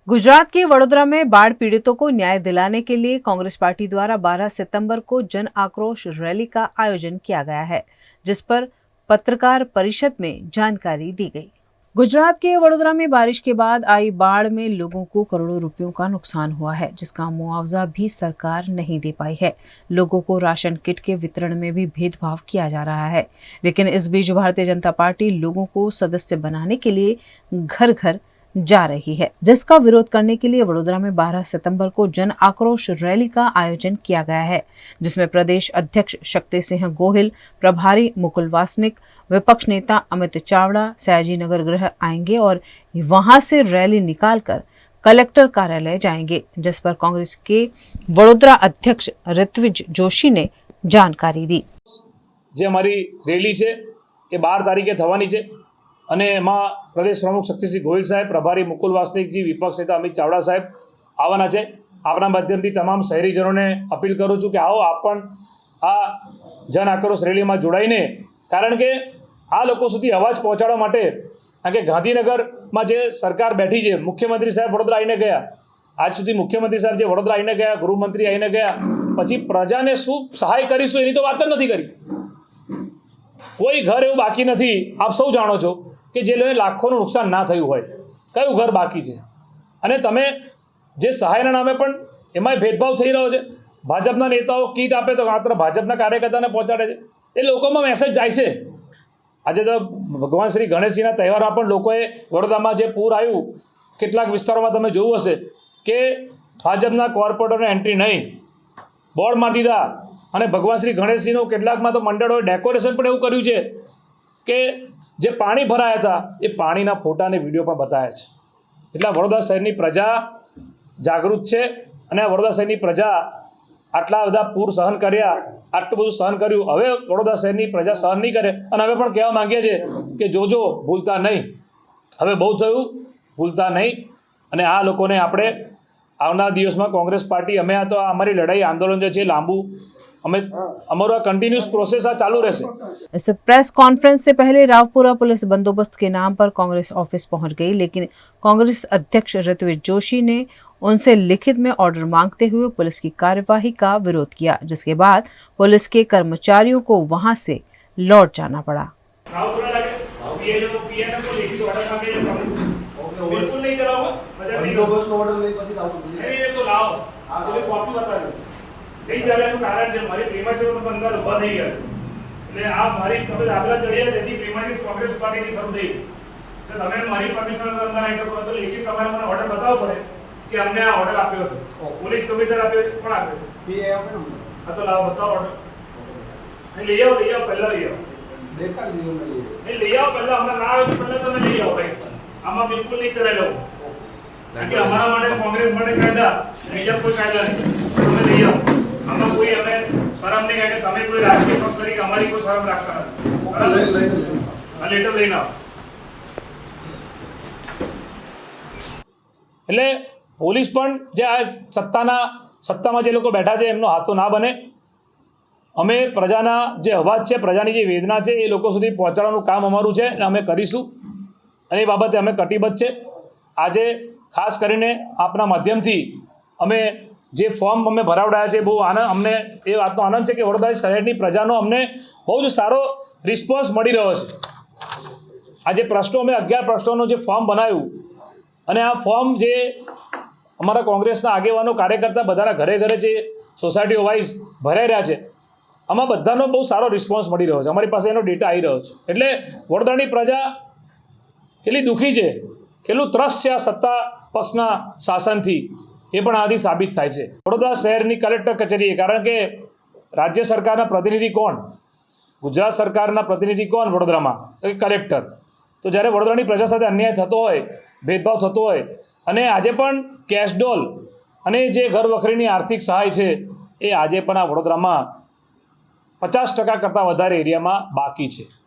गुजरात के वडोदरा में बाढ़ पीड़ितों को न्याय दिलाने के लिए कांग्रेस पार्टी द्वारा 12 सितंबर को जन आक्रोश रैली का आयोजन किया गया है, जिस पर पत्रकार परिषद में जानकारी दी गई। गुजरात के वडोदरा में बारिश के बाद आई बाढ़ में लोगों को करोड़ों रुपयों का नुकसान हुआ है, जिसका मुआवजा भी सरकार नहीं दे पाई है। लोगों को राशन किट के वितरण में भी भेदभाव किया जा रहा है। लेकिन इस बीच भारतीय जनता पार्टी लोगों को सदस्य बनाने के लिए घर घर जा रही है, जिसका विरोध करने के लिए वडोदरा में 12 सितंबर को जन आक्रोश रैली का आयोजन किया गया है, जिसमें प्रदेश अध्यक्ष शक्ति सिंह गोहिल, प्रभारी मुकुल वासनिक, विपक्ष नेता अमित चावड़ा सयाजी नगर गृह आएंगे और वहां से रैली निकालकर कलेक्टर कार्यालय जाएंगे, जिस पर कांग्रेस के वडोदरा अध्यक्ष ऋत्विज जोशी ने जानकारी दी। जे हमारी रैली है ये 12 तारीखे थवानी है અને એમાં પ્રદેશ પ્રમુખ શક્તિસિંહ ગોહિલ સાહેબ, પ્રભારી મુકુલ વાસનિકજી, વિપક્ષ નેતા અમિત ચાવડા સાહેબ આવવાના છે। આપણા માધ્યમથી તમામ શહેરીજનોને અપીલ કરું છું કે આવો આપ પણ આ જન આક્રોશ રેલીમાં જોડાઈને, કારણ કે આ લોકો સુધી અવાજ પહોંચાડવા માટે, કારણ કે ગાંધીનગરમાં જે સરકાર બેઠી છે, મુખ્યમંત્રી સાહેબ વડોદરા આવીને ગયા, આજ સુધી મુખ્યમંત્રી સાહેબ જે વડોદરા આવીને ગયા, ગૃહમંત્રી આવીને ગયા, પછી પ્રજાને શું સહાય કરીશું એની તો વાત જ નથી કરી। કોઈ ઘર એવું બાકી નથી, આપ સૌ જાણો છો કે જે લોકોને લાખોનું નુકસાન ના થયું હોય, કયું ઘર બાકી છે? અને તમે જે સહાયના નામે પણ એમાંય ભેદભાવ થઈ રહ્યો છે। ભાજપના નેતાઓ કીટ આપે તો માત્ર ભાજપના કાર્યકર્તાને પહોંચાડે છે, એ લોકોમાં મેસેજ જાય છે। આજે તો ભગવાન શ્રી ગણેશજીના તહેવારમાં પણ લોકોએ વડોદરામાં જે પૂર આવ્યું, કેટલાક વિસ્તારોમાં તમે જોયું હશે કે ભાજપના કોર્પોરેટરને એન્ટ્રી નહીં, બોર્ડ મારી દીધા, અને ભગવાન શ્રી ગણેશજીનું કેટલાકમાં તો મંડળોએ ડેકોરેશન પણ એવું કર્યું છે કે જે પાણી ભરાયા હતા એ પાણીના ફોટા અને વિડીયો પણ બતાવ્યા છે। એટલે વડોદરા શહેરની પ્રજા જાગૃત છે, અને આ વડોદરા શહેરની પ્રજા આટલા બધા પૂર સહન કર્યા, આટલું બધું સહન કર્યું, હવે વડોદરા શહેરની પ્રજા સહન નહીં કરે। અને હવે પણ કહેવા માંગીએ છીએ કે જોજો, ભૂલતા નહીં, હવે બહુ થયું, ભૂલતા નહીં। અને આ લોકોને આપણે આવનાર દિવસમાં કોંગ્રેસ પાર્ટી, અમે આ તો અમારી લડાઈ આંદોલન જે છે લાંબુ, हमारा कंटिन्यूस प्रोसेस चालू रहे। इस प्रेस कॉन्फ्रेंस से पहले रावपुरा पुलिस बंदोबस्त के नाम पर कांग्रेस ऑफिस पहुंच गई, लेकिन कांग्रेस अध्यक्ष ऋत्विज जोशी ने उनसे लिखित में ऑर्डर मांगते हुए पुलिस की कार्यवाही का विरोध किया, जिसके बाद पुलिस के कर्मचारियों को वहां से लौट जाना पड़ा। नहीं चले कारण है मारी प्रीमाइसिस पर अंदर उभा થઈ ગયા એટલે આ મારી તમે દાખલા ચડ્યા તેથી પ્રીમાઇસિસ કોંગ્રેસ પાર્ટીની શરૂ થઈ તો તમે મારી પરમિશન અંદર આવી શકો તો લેખિત તમારે મને ઓર્ડર બતાવવો પડે કે અમને આ ઓર્ડર આપ્યો છે, પોલીસ કમિશનર આપ્યો છે, કોણ આપ્યો પીએ આપ્યો ને? આ તો લાવો બતાવો ઓર્ડર, નહીં લઈ આવો પહેલા લઈ આવો, દેખા લીધો નહીં લઈ આવો પહેલા, હમણાં ના આવે તો પહેલા તમે લઈ આવો ભાઈ, આમાં બિલકુલ નહીં ચલાવી લો, કારણ કે અમારા માટે કોંગ્રેસ માટે કાયદા, બીજા કોઈ કાયદા નહીં, તમે લઈ આવો। આમાં કોઈ અમે શરમ નહીં કે તમે કોઈ રાજકીય પક્ષ તરીકે અમારી કોઈ શરમ રાખતા નથી, આ લેટર લઈને આવો। એટલે પોલીસ પણ જે આ સત્તામાં જે લોકો બેઠા છે એમનો હાથો ના બને। અમે પ્રજાના જે અવાજ છે, પ્રજાની જે વેદના છે એ લોકો સુધી પહોંચાડવાનું કામ અમારું છે અને અમે કરીશું, અને એ બાબતે અમે કટિબદ્ધ છે। આજે ખાસ કરીને આપના માધ્યમથી અમે જે ફોર્મ અમે ભરાવડાયા છે, બહુ આનંદ, અમને એ વાતનો આનંદ છે કે વડોદરા શહેરની પ્રજાનો અમને બહુ જ સારો રિસ્પોન્સ મળી રહ્યો છે। આ જે પ્રશ્નો અમે 11 પ્રશ્નોનું જે ફોર્મ બનાવ્યું, અને આ ફોર્મ જે અમારા કોંગ્રેસના આગેવાનો, કાર્યકર્તા બધાના ઘરે ઘરે જે સોસાયટીઓ વાઇઝ ભરાઈ રહ્યા છે, આમાં બધાનો બહુ સારો રિસ્પોન્સ મળી રહ્યો છે, અમારી પાસે એનો ડેટા આવી રહ્યો છે। એટલે વડોદરાની પ્રજા કેટલી દુઃખી છે, કેટલું ત્રસ્ત છે આ સત્તા પક્ષના શાસનથી, એ પણ આથી સાબિત થાય છે। વડોદરા શહેરની કલેક્ટર કચેરી, કારણ કે રાજ્ય સરકારના પ્રતિનિધિ કોણ? ગુજરાત સરકારના પ્રતિનિધિ કોણ વડોદરામાં? કલેક્ટર। તો જ્યારે વડોદરાની પ્રજા સાથે અન્યાય થતો હોય, ભેદભાવ થતો હોય, અને આજે પણ કેશડોલ અને જે ઘર વખરીની આર્થિક સહાય છે એ આજે પણ આ વડોદરામાં 50% કરતાં વધારે એરિયામાં બાકી છે।